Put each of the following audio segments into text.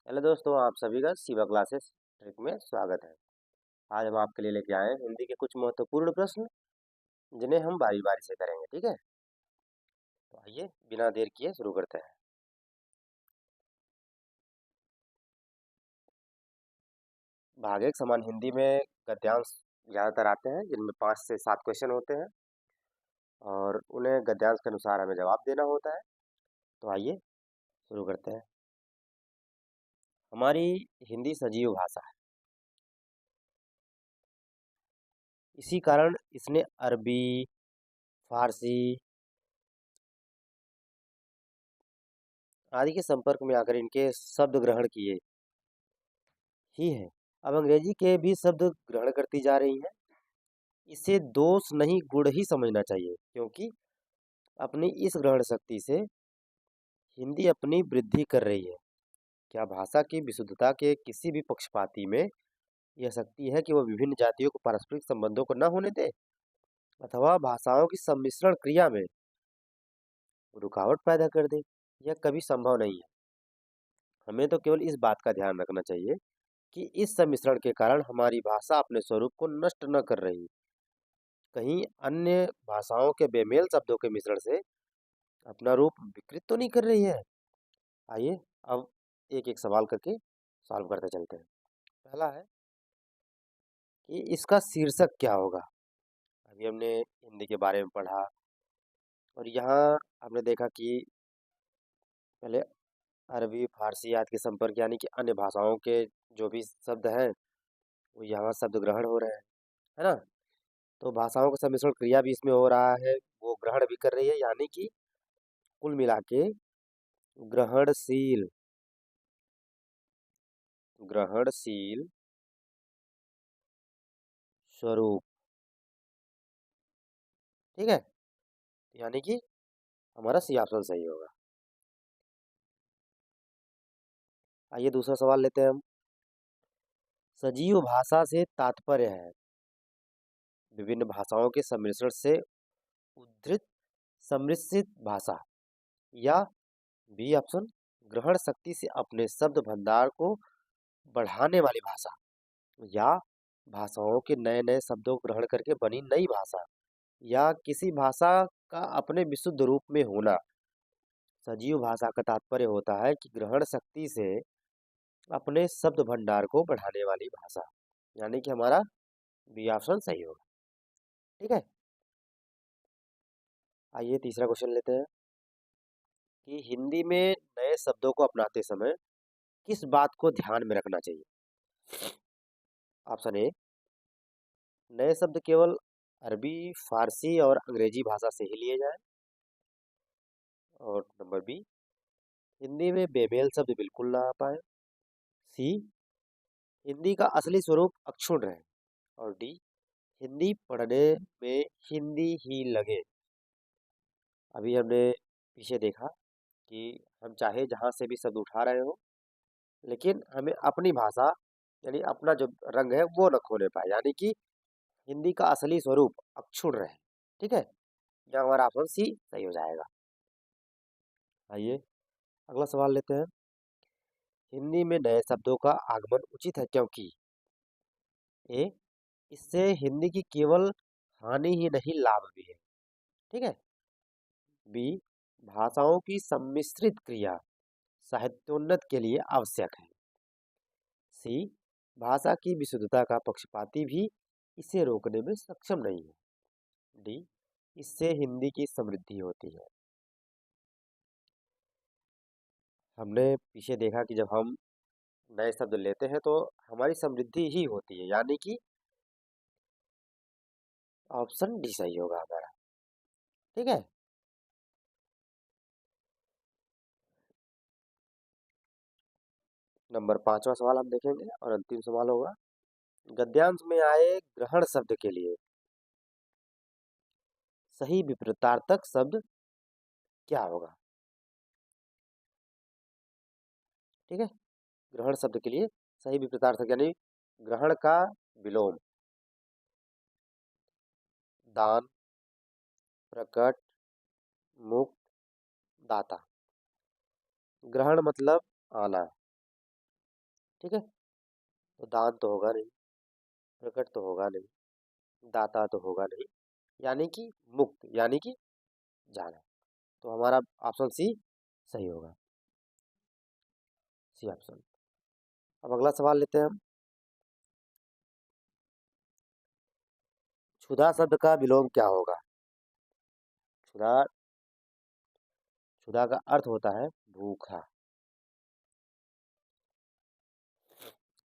Hello दोस्तों, आप सभी का शिवा क्लासेस ट्रिक में स्वागत है। आज हम आपके लिए लेके आए हैं हिंदी के कुछ महत्वपूर्ण प्रश्न जिन्हें हम बारी बारी से करेंगे। ठीक है, तो आइए बिना देर किए शुरू करते हैं। भाग एक समान हिंदी में गद्यांश ज़्यादातर आते हैं जिनमें 5 से 7 क्वेश्चन होते हैं और उन्हें गद्यांश के अनुसार हमें जवाब देना होता है। तो आइए शुरू करते हैं। हमारी हिंदी सजीव भाषा है, इसी कारण इसने अरबी, फारसी आदि के संपर्क में आकर इनके शब्द ग्रहण किए ही है। अब अंग्रेजी के भी शब्द ग्रहण करती जा रही हैं। इसे दोष नहीं गुण ही समझना चाहिए, क्योंकि अपनी इस ग्रहण शक्ति से हिंदी अपनी वृद्धि कर रही है। क्या भाषा की विशुद्धता के किसी भी पक्षपाती में यह शक्ति है कि वह विभिन्न जातियों को पारस्परिक संबंधों को न होने दे अथवा भाषाओं की सम्मिश्रण क्रिया में रुकावट पैदा कर दे? यह कभी संभव नहीं है। हमें तो केवल इस बात का ध्यान रखना चाहिए कि इस सम्मिश्रण के कारण हमारी भाषा अपने स्वरूप को नष्ट न कर रही, कहीं अन्य भाषाओं के बेमेल शब्दों के मिश्रण से अपना रूप विकृत तो नहीं कर रही है। आइए अब एक एक सवाल करके सॉल्व करते चलते हैं। पहला है कि इसका शीर्षक क्या होगा। अभी हमने हिंदी के बारे में पढ़ा और यहाँ हमने देखा कि पहले अरबी, फारसी आदि के संपर्क यानी कि अन्य भाषाओं के जो भी शब्द हैं वो यहाँ शब्द ग्रहण हो रहे हैं, है ना। तो भाषाओं का सम्मिश्रण क्रिया भी इसमें हो रहा है, वो ग्रहण भी कर रही है, यानी कि कुल मिला के ग्रहणशील ग्रहणशील स्वरूप। ठीक है, यानी कि हमारा सी ऑप्शन सही होगा। आइए दूसरा सवाल लेते हैं हम। सजीव भाषा से तात्पर्य है विभिन्न भाषाओं के सम्मिश्रण से उद्धृत सम्मिश्रित भाषा, या बी ऑप्शन ग्रहण शक्ति से अपने शब्द भंडार को बढ़ाने वाली भाषा, या भाषाओं के नए नए शब्दों को ग्रहण करके बनी नई भाषा, या किसी भाषा का अपने विशुद्ध रूप में होना। सजीव भाषा का तात्पर्य होता है कि ग्रहण शक्ति से अपने शब्द भंडार को बढ़ाने वाली भाषा, यानी कि हमारा बी ऑप्शन सही होगा। ठीक है, आइए तीसरा क्वेश्चन लेते हैं कि हिंदी में नए शब्दों को अपनाते समय किस बात को ध्यान में रखना चाहिए। ऑप्शन ए, नए शब्द केवल अरबी, फारसी और अंग्रेजी भाषा से ही लिए जाएं। और नंबर बी, हिंदी में बेमेल शब्द बिल्कुल ना आ पाए। सी, हिंदी का असली स्वरूप अक्षुण्ण रहे। और डी, हिंदी पढ़ने में हिंदी ही लगे। अभी हमने पीछे देखा कि हम चाहे जहाँ से भी शब्द उठा रहे हो, लेकिन हमें अपनी भाषा यानी अपना जो रंग है वो न खोने पाए, यानी कि हिंदी का असली स्वरूप अक्षुण्ण रहे। ठीक है, यह हमारा ऑप्शन सी सही हो जाएगा। आइए अगला सवाल लेते हैं। हिंदी में नए शब्दों का आगमन उचित है क्योंकि ए, इससे हिंदी की केवल हानि ही नहीं लाभ भी है। ठीक है, बी, भाषाओं की सम्मिश्रित क्रिया साहित्योन्नत के लिए आवश्यक है। सी, भाषा की विशुद्धता का पक्षपाती भी इसे रोकने में सक्षम नहीं है। डी, इससे हिंदी की समृद्धि होती है। हमने पीछे देखा कि जब हम नए शब्द लेते हैं तो हमारी समृद्धि ही होती है, यानी कि ऑप्शन डी सही होगा हमारा। ठीक है, नंबर 5वां सवाल हम देखेंगे और अंतिम सवाल होगा। गद्यांश में आए ग्रहण शब्द के लिए सही विपरीतार्थक शब्द क्या होगा। ठीक है, ग्रहण शब्द के लिए सही विपरीतार्थक यानी ग्रहण का विलोम, दान, प्रकट, मुक्त, दाता। ग्रहण मतलब आना, ठीक है, तो दान तो होगा नहीं, प्रकट तो होगा नहीं, दाता तो होगा नहीं, यानी कि मुक्त, यानी कि जाना। तो हमारा ऑप्शन सी सही होगा, सी ऑप्शन। अब अगला सवाल लेते हैं हम। क्षुधा शब्द का विलोम क्या होगा? क्षुधा, क्षुधा का अर्थ होता है भूखा।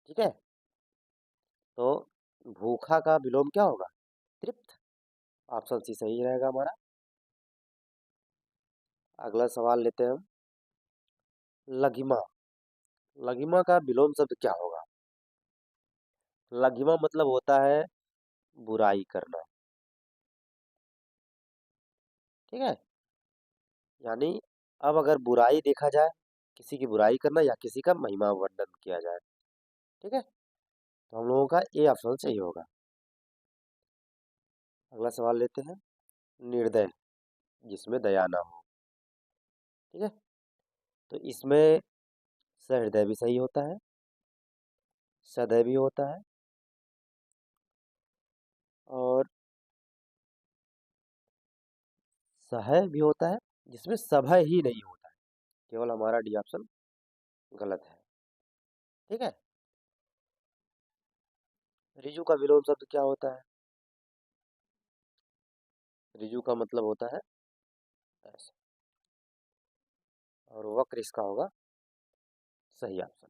ठीक है, तो भूखा का विलोम क्या होगा? तृप्त। ऑप्शन सी सही रहेगा हमारा। अगला सवाल लेते हैं हम। लघिमा, लघिमा का विलोम शब्द क्या होगा? लघिमा मतलब होता है बुराई करना। ठीक है, यानी अब अगर बुराई देखा जाए, किसी की बुराई करना या किसी का महिमा वर्णन किया जाए। ठीक है, तो हम लोगों का ए ऑप्शन सही होगा। अगला सवाल लेते हैं। निर्दय, जिसमें दया ना हो। ठीक है, तो इसमें सहृदय भी सही होता है, सदय भी होता है, और सह भी होता है, जिसमें सभय ही नहीं होता है। केवल हमारा डी ऑप्शन गलत है। ठीक है, रिजु का विलोम शब्द क्या होता है? रिजु का मतलब होता है ऐसा, और वक्र इसका होगा सही ऑप्शन।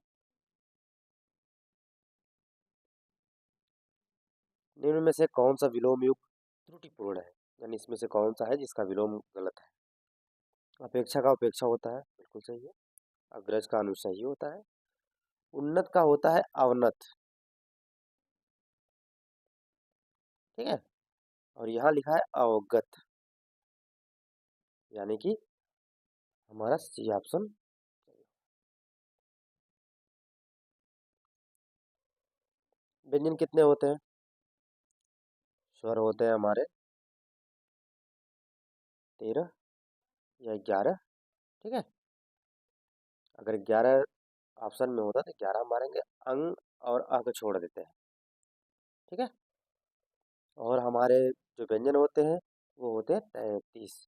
निम्न में से कौन सा विलोम युक्त त्रुटिपूर्ण है? यानी इसमें से कौन सा है जिसका विलोम गलत है? अपेक्षा का उपेक्षा होता है, बिल्कुल सही है। अग्रज का अनुसही होता है। उन्नत का होता है अवनत। ठीक है, और यहाँ लिखा है अवगत, यानी कि हमारा सी ऑप्शन। व्यंजन कितने होते हैं? स्वर होते हैं हमारे 13 या 11। ठीक है, अगर 11 ऑप्शन में होता तो 11 मारेंगे, अंग और अ को छोड़ देते हैं। ठीक है, और हमारे जो व्यंजन होते हैं वो होते हैं 33।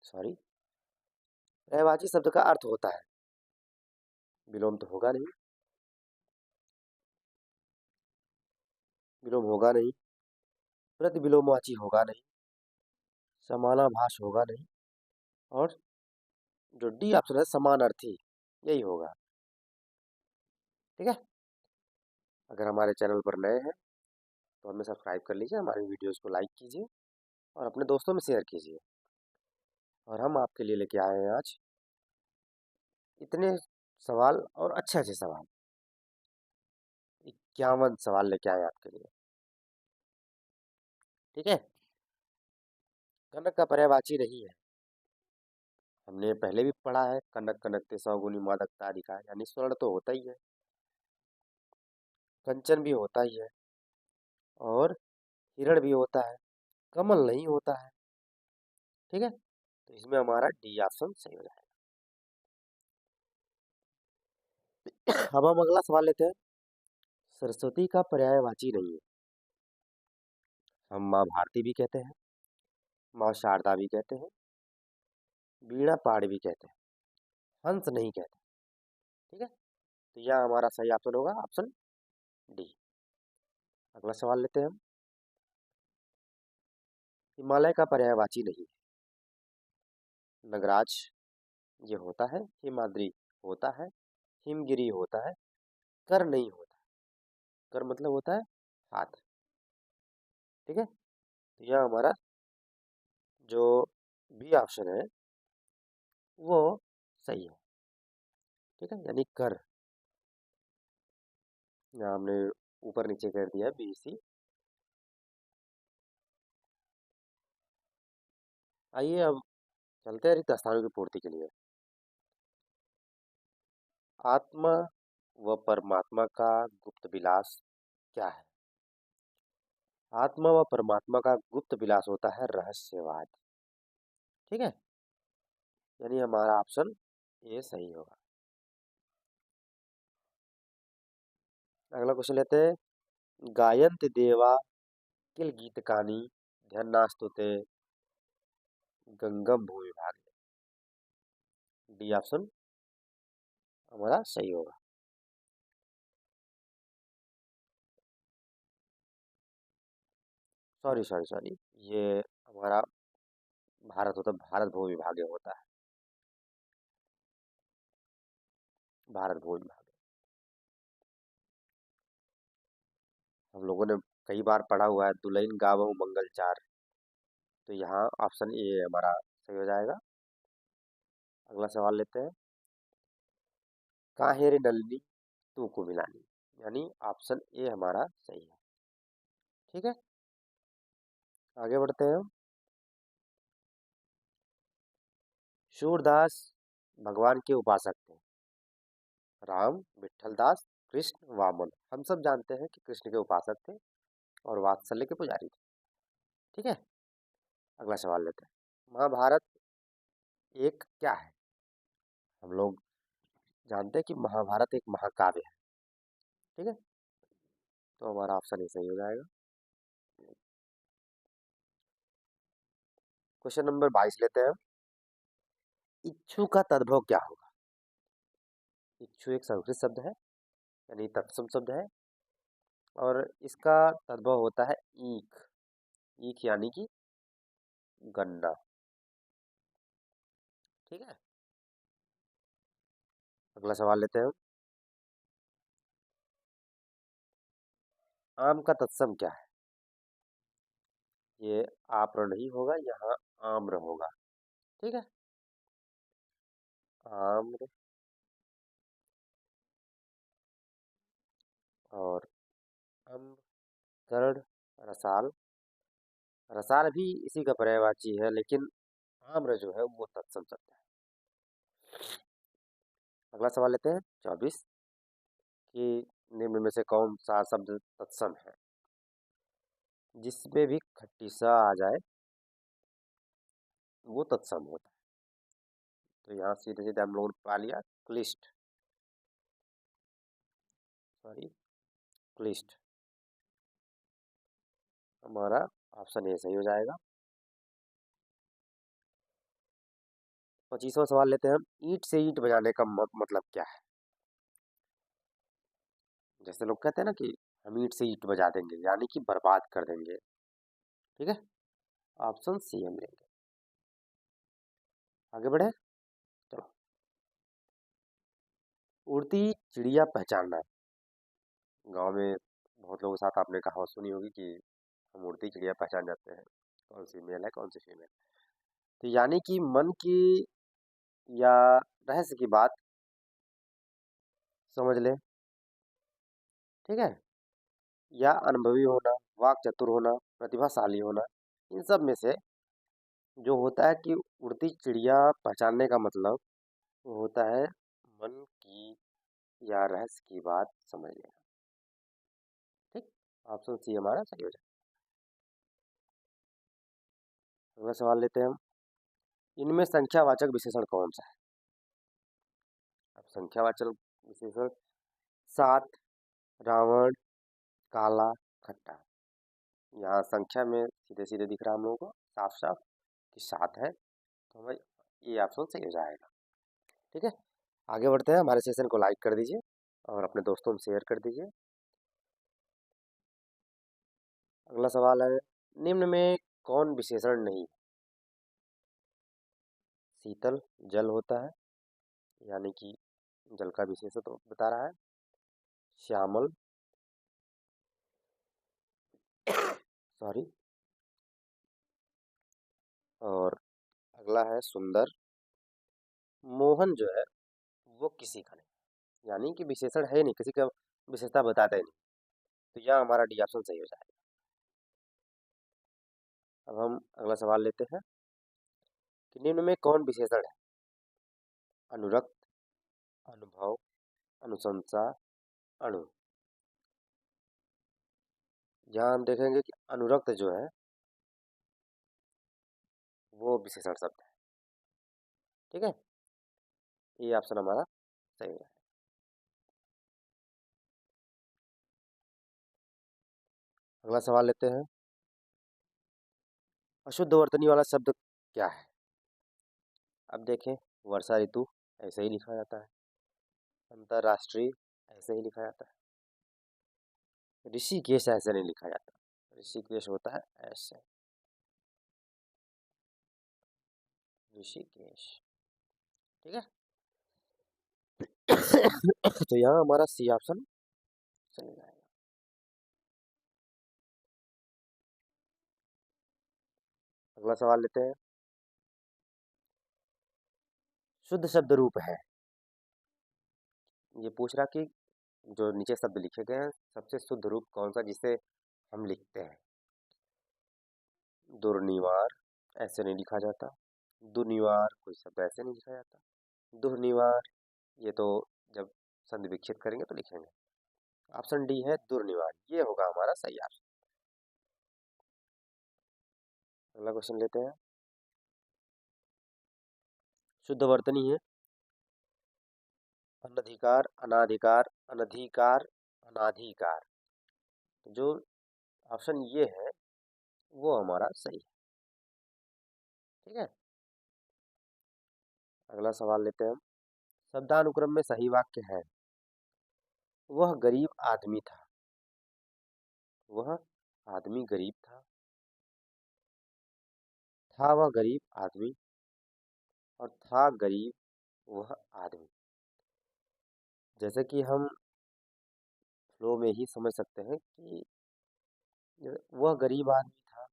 सॉरी। पर्यायवाची शब्द का अर्थ होता है, विलोम तो होगा नहीं, विलोम होगा नहीं, प्रतिविलोमवाची होगा नहीं, समानाभास होगा नहीं, और जो डी ऑप्शन है समानार्थी, यही होगा। ठीक है, अगर हमारे चैनल पर नए हैं तो हमें सब्सक्राइब कर लीजिए, हमारी वीडियोस को लाइक कीजिए और अपने दोस्तों में शेयर कीजिए। और हम आपके लिए लेके आए हैं आज इतने सवाल, और अच्छे अच्छे सवाल, 51 सवाल लेके आए हैं आपके लिए। ठीक है, कनक का पर्यायवाची नहीं है, हमने पहले भी पढ़ा है। कनक कनकते सौगुनी मादकता अधिकार, यानी स्वर्ण तो होता ही है, कंचन भी होता ही है, और हिरण भी होता है, कमल नहीं होता है। ठीक है, तो इसमें हमारा डी ऑप्शन सही हो जाएगा। अब हम अगला सवाल लेते हैं। सरस्वती का पर्यायवाची नहीं है, हम माँ भारती भी कहते हैं, माँ शारदा भी कहते हैं, वीणा पाड़ भी कहते हैं, हंस नहीं कहते। ठीक है, तो यह हमारा सही ऑप्शन होगा, ऑप्शन डी। अगला सवाल लेते हैं हम। हिमालय का पर्यायवाची नहीं है, नगराज ये होता है, हिमाद्री होता है, हिमगिरी होता है, कर नहीं होता। कर मतलब होता है हाथ। ठीक है, तो यह हमारा जो बी ऑप्शन है वो सही है। ठीक है, यानी कर, यहाँ हमने ऊपर नीचे कर दिया है, बी सी। आइए अब चलते हैं रिक्त स्थानों की पूर्ति के लिए। आत्मा व परमात्मा का गुप्त विलास क्या है? आत्मा व परमात्मा का गुप्त विलास होता है रहस्यवाद। ठीक है, यानी हमारा ऑप्शन ये सही होगा। अगला क्वेश्चन लेते हैं। गायन्ति देवा किल गीतकानि ध्यानास्तुते गंगम भूमि भागे। डी ऑप्शन हमारा सही होगा। सॉरी सॉरी सॉरी, ये हमारा भारत होता, भारत भूमि भाग्य होता है। भारत भूमि भाग्य हम लोगों ने कई बार पढ़ा हुआ है, दुल्हन गावहु मंगल चार। तो यहाँ ऑप्शन ए हमारा सही हो जाएगा। अगला सवाल लेते हैं। काहे रे नलिनी तू को मिलानी, यानी ऑप्शन ए हमारा सही है। ठीक है, आगे बढ़ते हैं हम। सूरदास भगवान के उपासक थे। राम, विठल दास, कृष्ण, वामन। हम सब जानते हैं कि कृष्ण के उपासक थे और वात्सल्य के पुजारी थे। ठीक है, अगला सवाल लेते हैं। महाभारत एक क्या है? हम लोग जानते हैं कि महाभारत एक महाकाव्य है। ठीक है, तो हमारा ऑप्शन ही सही हो जाएगा। क्वेश्चन नंबर 22 लेते हैं। इच्छु का तद्भव क्या होगा? इच्छु एक संस्कृत शब्द है, यानी तत्सम शब्द है, और इसका तद्भव होता है ईख। ईख यानी कि गन्ना। ठीक है, अगला सवाल लेते हैं। आम का तत्सम क्या है? ये आप्र नहीं होगा, यहाँ आम्र होगा। ठीक है, आम्र। और अम्र, गरुड़, रसाल। रसाल भी इसी का पर्यायवाची है, लेकिन आम्र जो है वो तत्सम शब्द है। अगला सवाल लेते हैं 24, कि निम्न में से कौन सा शब्द तत्सम है? जिसमें भी खट्टी सा आ जाए वो तत्सम होता है। तो यहाँ सीधे सीधे हम लोगों ने पा लिया क्लिष्ट। सॉरी, क्लिष्ट हमारा ऑप्शन ए सही हो जाएगा। 25वां सवाल लेते हैं हम। ईंट से ईंट बजाने का मतलब क्या है? जैसे लोग कहते हैं ना कि हम ईंट से ईंट बजा देंगे, यानी कि बर्बाद कर देंगे। ठीक है, ऑप्शन सी हम लेंगे। आगे बढ़े, चलो। उड़ती चिड़िया पहचानना। गांव में बहुत लोगों के साथ आपने कहावत सुनी होगी कि हम उड़ती चिड़िया पहचान जाते हैं कौन सी मेल है कौन सी फीमेल। तो यानी कि मन की या रहस्य की बात समझ ले। ठीक है, या अनुभवी होना, वाक चतुर होना, प्रतिभाशाली होना, इन सब में से जो होता है कि उड़ती चिड़िया पहचानने का मतलब वो होता है मन की या रहस्य की बात समझ लेना। ठीक, ऑप्शन सी हमारा सही हो जाए। अगला सवाल लेते हैं हम। इनमें संख्यावाचक विशेषण कौन सा है? अब संख्यावाचक विशेषण 7, रावण, काला, खट्टा। यहाँ संख्या में सीधे सीधे दिख रहा है हम लोगों को साफ साफ कि 7 है, तो हमें ये ऑप्शन सही हो जाएगा। ठीक है, आगे बढ़ते हैं। हमारे सेशन को लाइक कर दीजिए और अपने दोस्तों में शेयर कर दीजिए। अगला सवाल है, निम्न में कौन विशेषण नहीं? शीतल जल होता है, यानी कि जल का विशेषण तो बता रहा है। श्यामल, सॉरी, और अगला है सुंदर। मोहन जो है वो किसी का नहीं, यानी कि विशेषण है नहीं, किसी का विशेषता बताता ही नहीं। तो यह हमारा डी ऑप्शन सही हो जाएगा। अब हम अगला सवाल लेते हैं कि निम्न में कौन विशेषण है? अनुरक्त, अनुभव, अनुशंसा, अणु। यहाँ हम देखेंगे कि अनुरक्त जो है वो विशेषण शब्द है। ठीक है, ये ऑप्शन हमारा सही है। अगला सवाल लेते हैं। अशुद्ध वर्तनी वाला शब्द क्या है? अब देखें, वर्षा ऋतु ऐसे ही लिखा जाता है, अंतरराष्ट्रीय ऐसे ही लिखा जाता है, ऋषिकेश ऐसे नहीं लिखा जाता, ऋषिकेश होता है ऐसे, ऋषिकेश। ठीक है। तो यहाँ हमारा सी ऑप्शन सही जाएगा। अगला सवाल लेते हैं। शुद्ध शब्द रूप है, ये पूछ रहा कि जो नीचे शब्द लिखे गए हैं सबसे शुद्ध रूप कौन सा जिसे हम लिखते हैं। दुर्निवार ऐसे नहीं लिखा जाता, दुनिवार कोई शब्द ऐसे नहीं लिखा जाता, दुर्निवार ये तो जब संधि विच्छेद करेंगे तो लिखेंगे। ऑप्शन डी है दुर्निवार, ये होगा हमारा सही ऑप्शन। अगला क्वेश्चन लेते हैं। शुद्ध वर्तनी है अनधिकार, अनाधिकार, अनधिकार, अनाधिकार। तो जो ऑप्शन ये है वो हमारा सही है। ठीक है। अगला सवाल लेते हैं हम। शब्दानुक्रम में सही वाक्य है, वह गरीब आदमी था, वह आदमी गरीब था वह गरीब आदमी, और था गरीब वह आदमी। जैसे कि हम फ्लो में ही समझ सकते हैं कि वह गरीब आदमी था,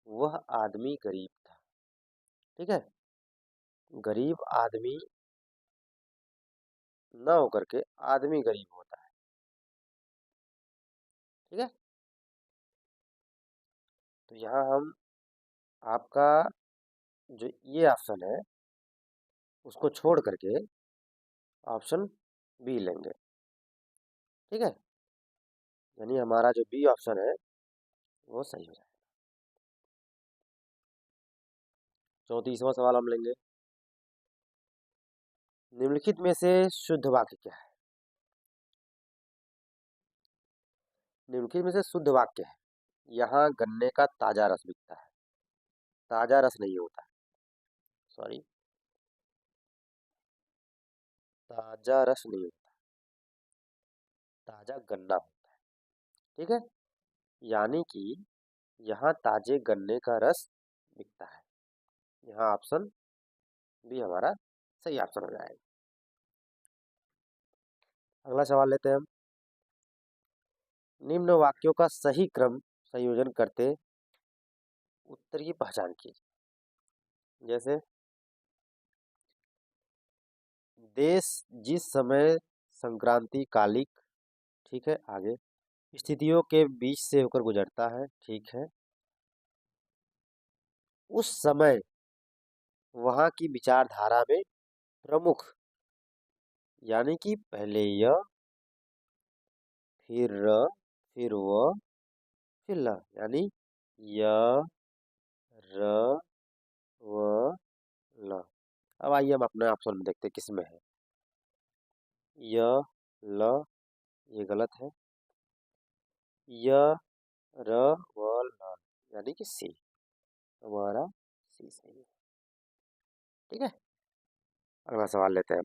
वह आदमी गरीब था। ठीक है। गरीब आदमी न होकर के आदमी गरीब होता है। ठीक है। तो यहाँ हम आपका जो ये ऑप्शन है उसको छोड़ करके ऑप्शन बी लेंगे। ठीक है। यानी हमारा जो बी ऑप्शन है वो सही हो जाएगा। 34वां सवाल हम लेंगे। निम्नलिखित में से शुद्ध वाक्य क्या है? निम्नलिखित में से शुद्ध वाक्य है, यहाँ गन्ने का ताजा रस बिकता है। ताजा रस नहीं होता है, सॉरी, ताजा रस नहीं होता, ताजा गन्ना होता है। ठीक है। यानी कि यहाँ ताजे गन्ने का रस बिकता है। यहाँ ऑप्शन बी हमारा सही ऑप्शन हो जाएगा। अगला सवाल लेते हैं हम। निम्न वाक्यों का सही क्रम संयोजन करते उत्तर की पहचान कीजिए। जैसे, देश जिस समय संक्रांति कालिक, ठीक है, आगे, स्थितियों के बीच से होकर गुजरता है, ठीक है, उस समय वहां की विचारधारा में प्रमुख, यानी कि पहले य, फिर र, फिर व, फिर ल, यानी य, र, व, ल। अब आइए हम अपने ऑप्शन में देखते हैं किसमें है। य, ल, ये गलत है, य, र, व, ल, यानी कि सी, हमारा सी सही है। ठीक है। अगला सवाल लेते हैं।